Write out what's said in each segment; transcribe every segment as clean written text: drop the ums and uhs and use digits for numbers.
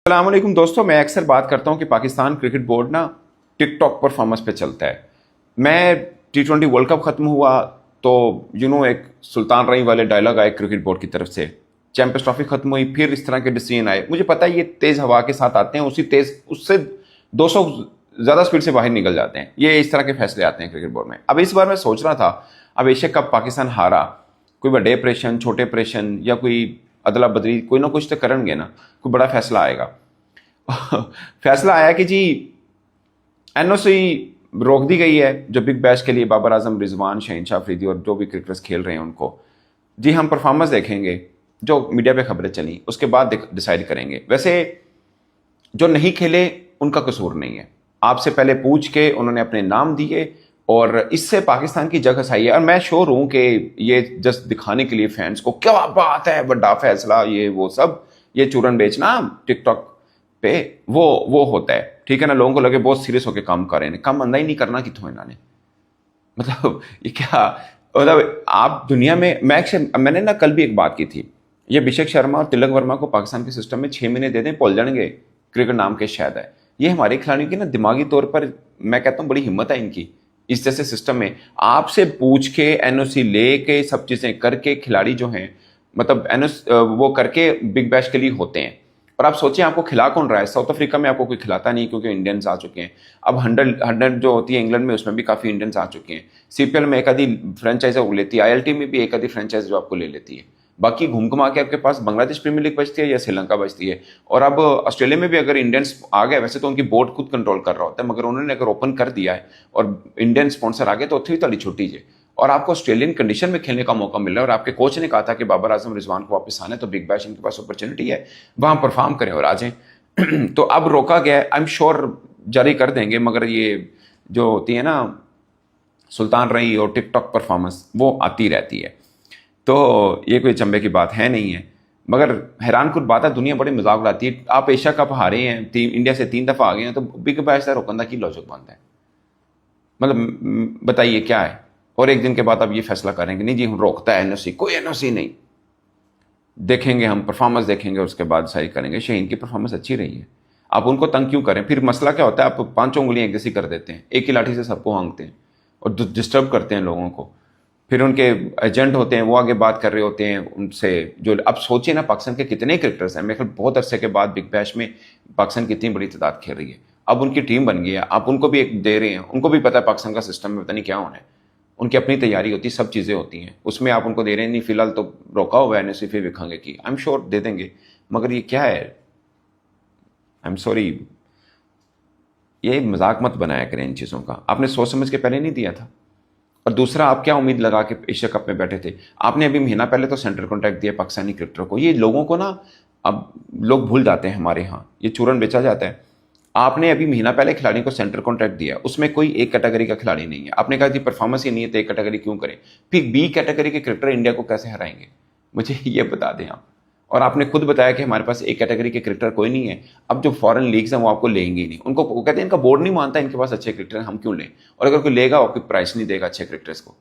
अस्सलामुअलैकुम दोस्तों, मैं अक्सर बात करता हूं कि पाकिस्तान क्रिकेट बोर्ड ना टिकटॉक परफॉर्मेंस पे चलता है। मैं T20 वर्ल्ड कप खत्म हुआ तो एक सुल्तान रही वाले डायलॉग आए क्रिकेट बोर्ड की तरफ से। चैंपियंस ट्रॉफी खत्म हुई, फिर इस तरह के डिसीजन आए। मुझे पता है ये तेज हवा के साथ आते हैं, उससे 200 ज़्यादा स्पीड से बाहर निकल जाते हैं। ये इस तरह के फैसले आते हैं क्रिकेट बोर्ड में। अब इस बार मैं सोच रहा था, अब एशिया कप पाकिस्तान हारा, कोई बड़े ऑपरेशन, छोटे ऑपरेशन या कोई अदला बदली, कोई ना कुछ तो करेंगे ना, कोई बड़ा फैसला आएगा। फैसला आया कि जी एनओसी रोक दी गई है जो बिग बैश के लिए बाबर आजम, रिजवान, शहनशाह अफरीदी और जो भी क्रिकेटर्स खेल रहे हैं उनको। जी हम परफॉर्मेंस देखेंगे, जो मीडिया पे खबरें चली उसके बाद डिसाइड करेंगे। वैसे जो नहीं खेले उनका कसूर नहीं है, आपसे पहले पूछ के उन्होंने अपने नाम दिए और इससे पाकिस्तान की जगह सही है। और मैं श्योर हूं कि ये जस्ट दिखाने के लिए फैंस को, क्या बात है, बड़ा फैसला, ये वो सब, ये चूरन बेचना टिकटॉक पे वो होता है, ठीक है ना। लोगों को लगे बहुत सीरियस होकर काम कर रहे हैं, काम अंदा ही नहीं करना कितों इन्होंने, मतलब ये क्या, मतलब आप दुनिया में, मैंने ना कल भी एक बात की थी, ये अभिषेक शर्मा और तिलक वर्मा को पाकिस्तान के सिस्टम में 6 महीने दे दें, भूल जाएंगे क्रिकेट नाम के शायद है। ये हमारे खिलाड़ियों की ना दिमागी तौर पर मैं कहता हूँ बड़ी हिम्मत है इनकी। इस जैसे सिस्टम में आपसे पूछ के एनओसी लेके सब चीजें करके खिलाड़ी जो हैं, मतलब एनओसी वो करके बिग बैश के लिए होते हैं। और आप सोचें आपको खिला कौन रहा है? साउथ अफ्रीका में आपको कोई खिलाता नहीं क्योंकि इंडियंस आ चुके हैं। अब 100 जो होती है इंग्लैंड में, उसमें भी काफ़ी इंडियंस आ चुके हैं। सीपीएल में एक आधी फ्रेंचाइज वो लेती है, आईएलटी में भी एक आधी फ्रेंचाइज जो आपको ले लेती है। बाकी घूम घुमा के आपके पास बांग्लादेश प्रीमियर लीग बचती है या श्रीलंका बचती है। और अब ऑस्ट्रेलिया में भी अगर इंडियंस आ गए, वैसे तो उनकी बोर्ड खुद कंट्रोल कर रहा होता है, मगर उन्होंने अगर ओपन कर दिया है और इंडियन स्पॉन्सर आ गए तो उत्थे भी छोटी है और आपको ऑस्ट्रेलियन कंडीशन में खेलने का मौका मिल रहा है। और आपके कोच ने कहा था कि बाबर आजम, रिजवान को वापस आने, तो बिग बैश इनके पास अपॉर्चुनिटी है, वहां परफॉर्म करें और आ जाएं। तो अब रोका गया है, आई एम श्योर जारी कर देंगे, मगर ये जो होती है ना सुल्तान रही और टिकटॉक परफॉर्मेंस, वो आती रहती है। तो ये कोई चंबे की बात है नहीं है, मगर हैरान कुछ बात है, दुनिया बड़ी मजाक उड़ाती है। आप एशिया कप हारे हैं, इंडिया से 3 दफा आ गए हैं, तो बिग बैश का रोकने की लॉजिक बनता है? मतलब बताइए क्या है? और एक दिन के बाद आप ये फैसला करेंगे नहीं जी हम रोकता है एनओसी, कोई एनओसी नहीं, देखेंगे हम परफॉर्मेंस देखेंगे, उसके बाद सही करेंगे। शहीन की परफॉर्मेंस अच्छी रही है, आप उनको तंग क्यों करें? फिर मसला क्या होता है, आप 5 उंगलियां एक जैसी कर देते हैं, एक ही लाठी से सबको हाँकते हैं और डिस्टर्ब करते हैं लोगों को। फिर उनके एजेंट होते हैं, वो आगे बात कर रहे होते हैं उनसे। जो अब सोचिए ना, पाकिस्तान के कितने क्रिकेटर्स हैं, मेरे ख्याल बहुत अरसे के बाद बिग बैश में पाकिस्तान की इतनी बड़ी तादाद खेल रही है। अब उनकी टीम बन गई है, आप उनको भी एक दे रहे हैं, उनको भी पता है पाकिस्तान का सिस्टम में पता नहीं क्या होना है, उनकी अपनी तैयारी होती है, सब चीज़ें होती हैं, उसमें आप उनको दे रहे हैं नहीं, फिलहाल तो रोका हुआ है एनओसी, फिर दिखाएंगे कि आई एम श्योर दे देंगे। मगर ये क्या है, आई एम सॉरी, ये मजाक मत बनाया करें इन चीज़ों का, आपने सोच समझ के पहले नहीं दिया था। और दूसरा, आप क्या उम्मीद लगा के एशिया कप में बैठे थे? आपने अभी महीना पहले तो सेंट्रल कॉन्ट्रैक्ट दिया पाकिस्तानी क्रिकेटर को। ये लोगों को ना, अब लोग भूल जाते हैं, हमारे यहाँ ये चूरन बेचा जाता है। आपने अभी महीना पहले खिलाड़ी को सेंट्रल कॉन्ट्रैक्ट दिया, उसमें कोई एक कैटेगरी का खिलाड़ी नहीं है। आपने कहा कि परफॉर्मेंस ही नहीं है तो एक कैटेगरी क्यों करें? फिर बी कैटेगरी के क्रिकेटर इंडिया को कैसे हराएंगे, मुझे ये बता दें आप। और आपने खुद बताया कि हमारे पास एक कैटेगरी के क्रिकेटर कोई नहीं है। अब जो फॉरेन लीग्स हैं वो आपको लेंगे ही नहीं, उनको वो कहते हैं इनका बोर्ड नहीं मानता इनके पास अच्छे क्रिकेटर, हम क्यों लें? और अगर कोई लेगा, आपको प्राइस नहीं देगा अच्छे क्रिकेटर्स को,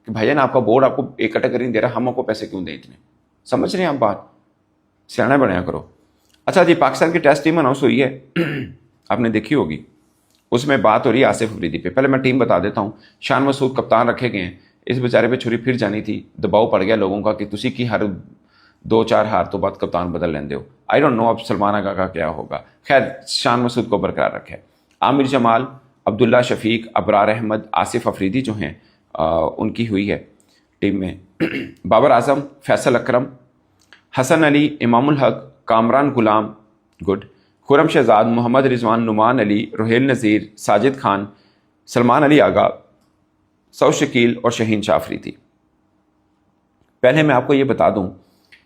कि भाईजान आपका बोर्ड आपको एक कैटेगरी नहीं दे रहा, हम आपको पैसे क्यों दें इतने? समझ रहे हैं आप बात? सियाना बनाया करो। अच्छा जी, पाकिस्तान की टेस्ट टीम अनाउंस हुई है, आपने देखी होगी, उसमें बात हो रही है आसिफ अफरीदी पे। पहले मैं टीम बता देता हूँ। शान मसूद कप्तान रखे गए हैं, इस बेचारे पे छुरी फिर जानी थी, दबाव पड़ गया लोगों का कि तुसी की हर 2-4 हार तो बाद कप्तान बदल लेंदे हो। आई डोंट नो अब सलमान आगा का क्या होगा। खैर, शान मसूद को बरकरार रखे। आमिर जमाल, अब्दुल्ला शफीक, अबरार अहमद, आसिफ अफरीदी जो हैं उनकी हुई है टीम में। बाबर आजम, फैसल अकरम, हसन अली, इमामुल हक, कामरान गुलाम, गुड, खुरम शहजाद, मोहम्मद रिजवान, नुमान अली, रोहेल नज़ीर, साजिद खान, सलमान अली आगा, सऊ शकील और शहीनशाह अफरीदी। पहले मैं आपको ये बता दूं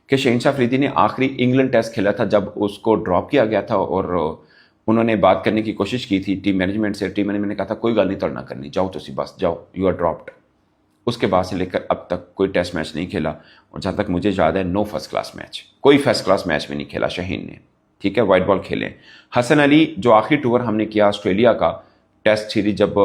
कि शहीनशाह अफरीदी ने आखिरी इंग्लैंड टेस्ट खेला था जब उसको ड्रॉप किया गया था, और उन्होंने बात करने की कोशिश की थी टीम मैनेजमेंट से। टीम मैनेजमेंट ने कहा था कोई गल नहीं तोड़ना करनी, जाओ तुसी बस जाओ, यू आर ड्रॉप्ड। उसके बाद से लेकर अब तक कोई टेस्ट मैच नहीं खेला, और जहाँ तक मुझे याद है नो फर्स्ट क्लास मैच, कोई फर्स्ट क्लास मैच में नहीं खेला शहीन ने, ठीक है, वाइट बॉल खेले। हसन अली, जो आखिरी टूर हमने किया ऑस्ट्रेलिया का टेस्ट सीरीज, जब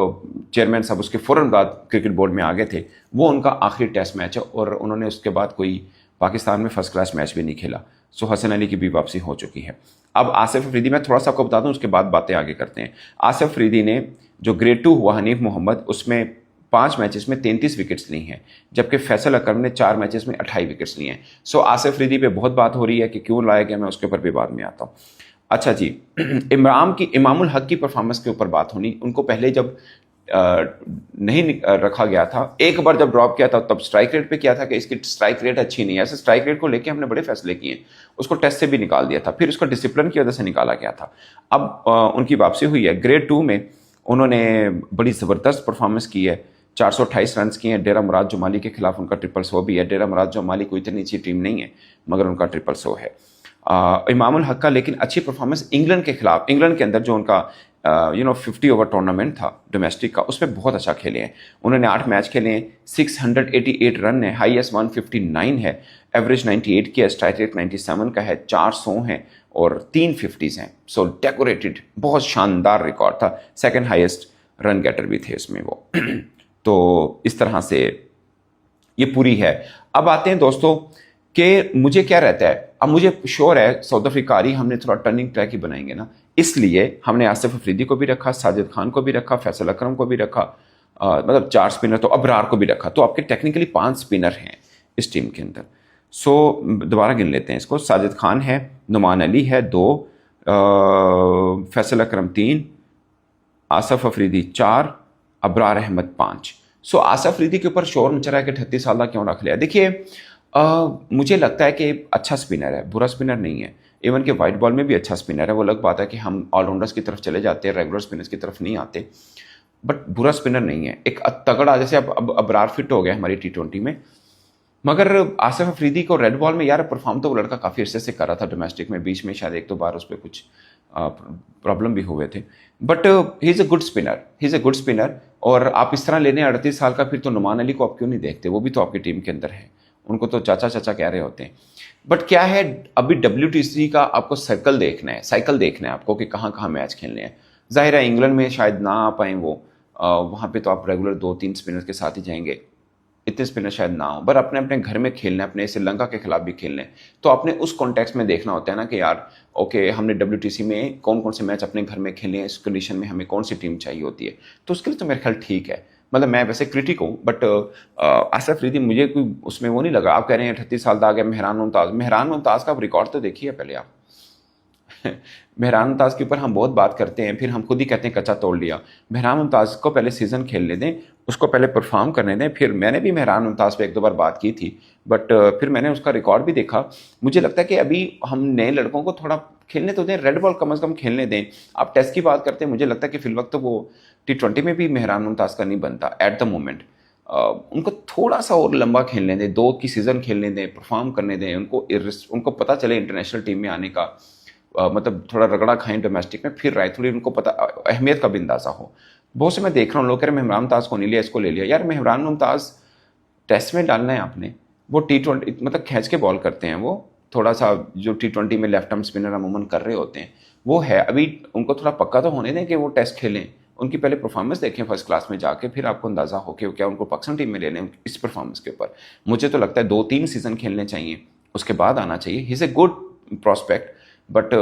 चेयरमैन साहब उसके फ़ौरन बाद क्रिकेट बोर्ड में आ गए थे, वो उनका आखिरी टेस्ट मैच है, और उन्होंने उसके बाद कोई पाकिस्तान में फर्स्ट क्लास मैच भी नहीं खेला। सो हसन अली की भी वापसी हो चुकी है। अब आसिफ अफरीदी, मैं थोड़ा सा आपको बता दूं, उसके बाद बातें आगे करते हैं। आसिफ अफरीदी ने जो ग्रेड 2 हुआ हनीफ मोहम्मद, उसमें 5 मैचेस में 33 विकेट्स ली हैं, जबकि फैसल अकरम ने 4 मैचेस में 28 विकेट्स लिए हैं। सो आसिफ अफरीदी पे बहुत बात हो रही है कि क्यों लाया गया, मैं उसके ऊपर भी बाद में आता हूँ। अच्छा जी, इमामुल हक की परफॉर्मेंस के ऊपर बात होनी। उनको पहले जब नहीं रखा गया था, एक बार जब ड्रॉप किया था तब स्ट्राइक रेट पे किया था कि इसकी स्ट्राइक रेट अच्छी नहीं है। ऐसे स्ट्राइक रेट को लेके हमने बड़े फैसले किए, उसको टेस्ट से भी निकाल दिया था, फिर उसको डिसिप्लिन की वजह से निकाला गया था। अब उनकी वापसी हुई है। ग्रेड 2 में उन्होंने बड़ी ज़बरदस्त परफॉर्मेंस की है, 428 रन किए हैं। डेरा मुराद जमाली के खिलाफ उनका 100 भी है। डेरा मुराद जमाली कोई इतनी अच्छी टीम नहीं है, मगर उनका 100 है। इमामुल हक का लेकिन अच्छी परफॉर्मेंस इंग्लैंड के खिलाफ, इंग्लैंड के अंदर जो उनका 50 ओवर टूर्नामेंट था डोमेस्टिक का, उसमें बहुत अच्छा खेले हैं। उन्होंने 8 मैच खेले हैं, 688 रन है, हाईएस्ट 159 है, एवरेज 98 की है, स्ट्राइक रेट 97 का है, 400 हैं और 3 50s हैं। सो डेकोरेटेड, बहुत शानदार रिकॉर्ड था। सेकंड हाईएस्ट रन गेटर भी थे उसमें वो। तो इस तरह से ये पूरी है। अब आते हैं दोस्तों कि मुझे क्या रहता है, अब मुझे श्योर है साउथ अफ्रीका हमने थोड़ा टर्निंग ट्रैक ही बनाएंगे ना, इसलिए हमने आसिफ अफरीदी को भी रखा, साजिद खान को भी रखा, फैसल अकरम को भी रखा, मतलब 4 स्पिनर, तो अबरार को भी रखा। तो आपके टेक्निकली 5 स्पिनर हैं इस टीम के अंदर। सो दोबारा गिन लेते हैं इसको। साजिद खान है, नुमान अली है 2, फैसल अकरम 3, आसिफ अफरीदी 4, अबरार अहमद 5। सो आसिफ अफरीदी के ऊपर शोर मच रहा है कि 38 साल क्यों रख लिया। देखिए, मुझे लगता है कि अच्छा स्पिनर है, बुरा स्पिनर नहीं है। इवन कि वाइट बॉल में भी अच्छा स्पिनर है। वो अलग बात है कि हम ऑलराउंडर्स की तरफ चले जाते हैं, रेगुलर स्पिनर्स की तरफ नहीं आते, बट बुरा स्पिनर नहीं है। एक तगड़ा, जैसे अब अबरार फिट हो गया हमारी T20 में, मगर आसिफ अफरीदी को रेड बॉल में यार परफॉर्म तो वो लड़का काफ़ी अर्से से कर रहा था डोमेस्टिक में, बीच में शायद 1-2 बार उस पर कुछ प्रॉब्लम भी हुए थे, but he is a good spinner, he is a good spinner. और आप इस तरह लेने 38 साल का, फिर तो नुमान अली को आप क्यों नहीं देखते, वो भी तो आपकी टीम के अंदर है, उनको तो चाचा चाचा कह रहे होते हैं। बट क्या है, अभी WTC का आपको साइकिल देखना है आपको कि कहाँ कहाँ मैच खेलने हैं। जाहिर है इंग्लैंड में शायद ना आ पाएँ वो, वहाँ पे तो आप रेगुलर 2-3 स्पिनर के साथ ही जाएंगे, इतने स्पिनर शायद ना हो, पर अपने अपने घर में खेलना है, अपने श्रीलंका के खिलाफ भी खेलने हैं, तो आपने उस कॉन्टेक्स्ट में देखना होता है ना कि यार ओके, हमने WTC में कौन कौन से मैच अपने घर में खेले हैं, इस कंडीशन में हमें कौन सी टीम चाहिए होती है। तो उसके लिए तो मेरा ख्याल ठीक है। मतलब मैं वैसे क्रिटिक हूँ, बट आसिफ अफरीदी मुझे कोई उसमें वो नहीं लगा। आप कह रहे हैं 38 साल का आ गया मेहरान मुमताज़ का रिकॉर्ड तो देखिए पहले आप। मेहरान मुमताज़ के ऊपर हम बहुत बात करते हैं, फिर हम खुद ही कहते हैं कच्चा तोड़ लिया। मेहरान मुमताज़ को पहले सीज़न खेलने दें, उसको पहले परफॉर्म करने दें। फिर मैंने भी मेहरान मुमताज़ पे 1-2 बार बात की थी, बट फिर मैंने उसका रिकॉर्ड भी देखा। मुझे लगता है कि अभी हम नए लड़कों को थोड़ा खेलने तो दें, रेड बॉल कम अज़ कम खेलने दें। आप टेस्ट की बात करते हैं, मुझे लगता है कि फिलवक्त तो वो T20 में भी मेहरान मुमताज़ का नहीं बनता एट द मोमेंट। उनको थोड़ा सा और लंबा खेलने दें, 2 की सीज़न खेलने दें, परफॉर्म करने दें, उनको पता चले इंटरनेशनल टीम में आने का, मतलब थोड़ा रगड़ा खाएं डोमेस्टिक में, फिर राइटफुली उनको पता, अहमियत का भी अंदाज़ा हो। बहुत से मैं देख रहा हूँ लोग कह रहे हैं मेहरान मुमताज़ को नहीं लिया, इसको ले लिया। यार मेहरान मुमताज़ टेस्ट में डालना है आपने, वो T20 मतलब खींच के बॉल करते हैं, वो थोड़ा सा जो T20 में लेफ्ट आर्म स्पिनर अमूमन कर रहे होते हैं वो है। अभी उनको थोड़ा पक्का तो होने दें कि वो टेस्ट खेलें, उनकी पहले परफॉर्मेंस देखें फर्स्ट क्लास में जाके, फिर आपको अंदाज़ा हो कि क्या उनको पाकिस्तान टीम में ले लें इस परफॉर्मेंस के ऊपर। मुझे तो लगता है 2-3 सीज़न खेलने चाहिए, उसके बाद आना चाहिए। He is a good prospect, but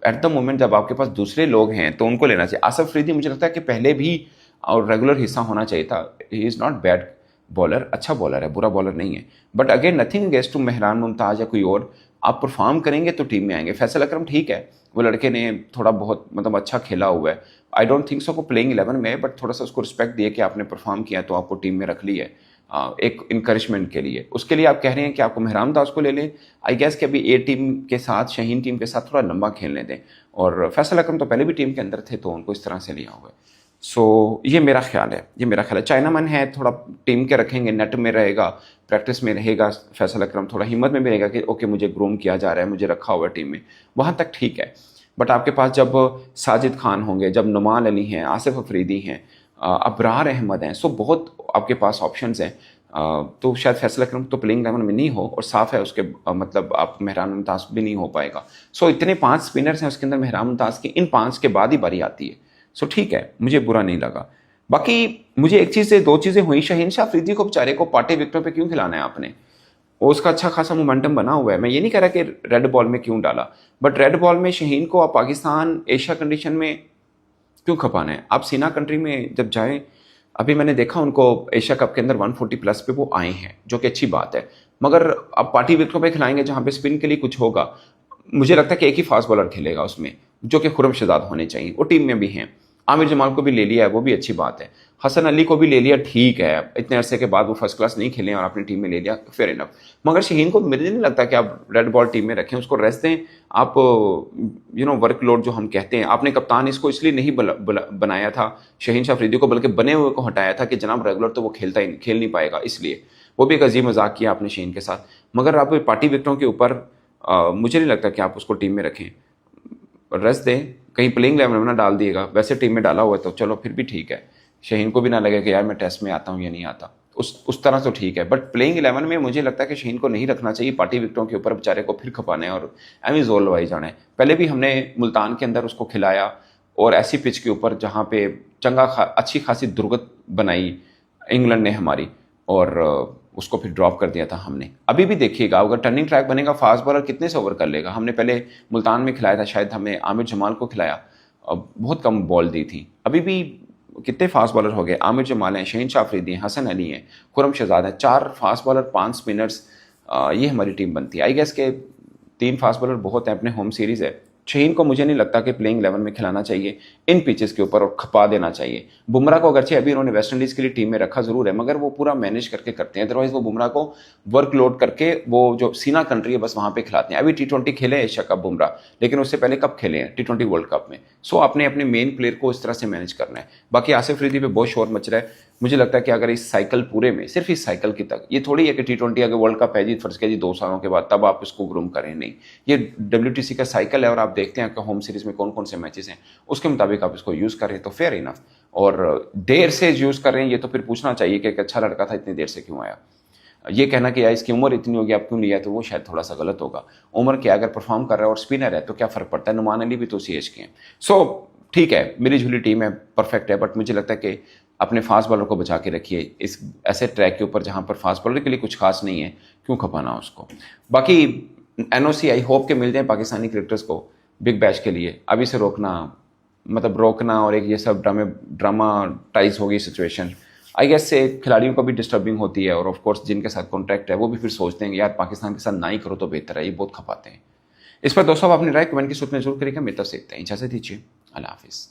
at the moment जब आपके पास दूसरे लोग हैं तो उनको लेना चाहिए। आसिफ अफरीदी मुझे लगता है कि पहले भी और रेगुलर हिस्सा होना चाहिए था। He is not bad bowler, अच्छा बॉलर है, बुरा बॉलर नहीं है। But again nothing against to Mehran Mumtaz या कोई और, आप परफॉर्म करेंगे तो टीम में आएंगे। फैसल अकरम ठीक है, वो लड़के ने थोड़ा बहुत मतलब अच्छा खेला हुआ है। आई डोंट थिंक सो को प्लेइंग 11 में, बट थोड़ा सा उसको रिस्पेक्ट दिए कि आपने परफॉर्म किया तो आपको टीम में रख ली है, एक इंकरेजमेंट के लिए। उसके लिए आप कह रहे हैं कि आपको मेहरान मुमताज़ को ले लें। आई गेस कि अभी ए टीम के साथ, शाहीन टीम के साथ थोड़ा लंबा खेलने दें। और फैसल अकरम तो पहले भी टीम के अंदर थे, तो उनको इस तरह से लिया हुआ है। सो ये मेरा ख्याल है। चाइनामैन है, थोड़ा टीम के रखेंगे, नेट में रहेगा, प्रैक्टिस में रहेगा। फैसल अकरम थोड़ा हिम्मत में भी रहेगा कि ओके मुझे ग्रूम किया जा रहा है, मुझे रखा हुआ है टीम में, वहाँ तक ठीक है। बट आपके पास जब साजिद खान होंगे, जब नुमान अली हैं, आसिफ अफरीदी हैं, अबरार अहमद हैं, सो बहुत आपके पास ऑप्शंस हैं। तो शायद फैसल अकरम तो प्लेइंग 11 में नहीं हो, और साफ है उसके मतलब आप मेहरान मुमताज़ भी नहीं हो पाएगा। सो इतने 5 स्पिनर्स हैं उसके अंदर मेहरान मुमताज़ की, इन 5 के बाद ही बारी आती है। सो ठीक है, मुझे बुरा नहीं लगा। बाकी मुझे एक चीज़ से 2 चीज़ें हुई, शाहीन शाह अफरीदी को बेचारे को पाटे विकेटों पे क्यों खिलाना है आपने? और उसका अच्छा खासा मोमेंटम बना हुआ है। मैं ये नहीं कह रहा कि रेड बॉल में क्यों डाला, बट रेड बॉल में शहीन को आप पाकिस्तान एशिया कंडीशन में क्यों खपाना है? आप सीना कंट्री में जब जाएं, अभी मैंने देखा उनको एशिया कप के अंदर 140 प्लस पे वो आए हैं, जो कि अच्छी बात है, मगर अब पार्टी विकेटों पे खिलाएंगे जहां पे स्पिन के लिए कुछ होगा। मुझे लगता है कि एक ही फास्ट बॉलर खेलेगा उसमें, जो कि खुरम शहजाद होने चाहिए, वो टीम में भी हैं। आमिर जमाल को भी ले लिया है, वो भी अच्छी बात है। हसन अली को भी ले लिया, ठीक है, इतने अरसे के बाद वो फर्स्ट क्लास नहीं खेले और अपनी टीम में ले लिया, फेयर इनफ। मगर शहीन को मुझे नहीं लगता कि आप रेड बॉल टीम में रखें, उसको रेस्ट दें आप। वर्कलोड जो हम कहते हैं, आपने कप्तान इसको इसलिए नहीं बनाया था शहीन शाह अफरीदी को, बल्कि बने हुए को हटाया था कि जनाब रेगुलर तो वो खेल नहीं पाएगा, इसलिए वो भी एक अजीब मजाक किया आपने शहीन के साथ। मगर आप पार्टी विकेटों के ऊपर मुझे नहीं लगता कि आप उसको टीम में रखें, रेस्ट दें, कहीं प्लेइंग 11 में ना डाल दिएगा। वैसे टीम में डाला हुआ है तो चलो फिर भी ठीक है, शहीन को भी ना लगे कि यार मैं टेस्ट में आता हूँ या नहीं आता, उस तरह तो ठीक है। बट प्लेइंग 11 में मुझे लगता है कि शहीन को नहीं रखना चाहिए, पार्टी विकेटों के ऊपर बेचारे को फिर खपाने और एवं जोर लवाई जाने। पहले भी हमने मुल्तान के अंदर उसको खिलाया और ऐसी पिच के ऊपर जहाँ पे अच्छी खासी दुर्गत बनाई इंग्लैंड ने हमारी, और उसको फिर ड्रॉप कर दिया था हमने। अभी भी देखिएगा, अगर टर्निंग ट्रैक बनेगा, फास्ट बॉलर कितने से ओवर कर लेगा? हमने पहले मुल्तान में खिलाया था, शायद हमने आमिर जमाल को खिलाया, बहुत कम बॉल दी थी। अभी भी कितने फास्ट बॉलर हो गए, आमिर जमाल हैं, शहीन शाह अफरीदी हैं, हसन अली हैं, खुरम शहजाद हैं, 4 फास्ट बॉलर, 5 स्पिनर्स, ये हमारी टीम बनती है। आई गेस के 3 फास्ट बॉलर बहुत हैं, अपने होम सीरीज़ है। शहीन को मुझे नहीं लगता कि प्लेइंग 11 में खिलाना चाहिए इन पिचेस के ऊपर और खपा देना चाहिए। बुमराह को अगरचे अभी उन्होंने वेस्ट इंडीज़ के लिए टीम में रखा ज़रूर है, मगर वो पूरा मैनेज करके करते हैं, अदरवाइज वो बुमराह को वर्कलोड करके वो जो सीना कंट्री है बस वहाँ पे खिलाते हैं। अभी T20 खेले एशिया कप बुमराह, लेकिन उससे पहले कब खेले हैं? T20 वर्ल्ड कप में। सो आपने अपने मेन प्लेयर को इस तरह से मैनेज करना है। बाकी आसिफ अफरीदी पे बहुत शोर मच रहा है। मुझे लगता है कि अगर इस साइकिल पूरे में, सिर्फ इस साइकिल की तक, ये थोड़ी है कि T20 अगर वर्ल्ड कप है जी, फर्ज किया जी 2 सालों के बाद तब आप इसको ग्रूम करें, नहीं। ये WTC का साइकिल है और आप देखते हैं कि होम सीरीज में कौन कौन से मैचेस हैं, उसके मुताबिक आप इसको यूज़ करें तो फेयर इनफ। और देर से यूज़ कर रहे हैं ये तो फिर पूछना चाहिए कि एक अच्छा लड़का था, इतनी देर से क्यों आया। ये कहना कि यार इसकी उम्र इतनी होगी आप क्यों लिया, तो वो शायद थोड़ा सा गलत होगा। उम्र क्या, अगर परफॉर्म कर रहा है और स्पिनर है तो क्या फ़र्क पड़ता है? नुमान अली भी तो उसी एज के हैं। सो ठीक है, मिली जुली टीम है, परफेक्ट है, बट मुझे लगता है कि अपने फास्ट बॉलर को बचा के रखिए इस ऐसे ट्रैक के ऊपर जहां पर फास्ट बॉलर के लिए कुछ खास नहीं है, क्यों खपाना उसको। बाकी NOC आई होप के मिल जाए पाकिस्तानी क्रिकेटर्स को बिग बैश के लिए। अभी से रोकना, मतलब रोकना और एक ये सब ड्रामाटाइज होगी सिचुएशन, आई गेस से खिलाड़ियों को भी डिस्टर्बिंग होती है, और ऑफ कोर्स जिनके साथ कॉन्ट्रैक्ट है वो भी फिर सोचते हैं यार पाकिस्तान के साथ ना ही करो तो बेहतर है, ये बहुत खपाते हैं। इस पर दोस्तों आप अपनी राय कमेंट की सूरत में जरूर करिएगा। मेरी तरफ से इतना ही, इजाजत दीजिए, अल्लाह हाफिज़।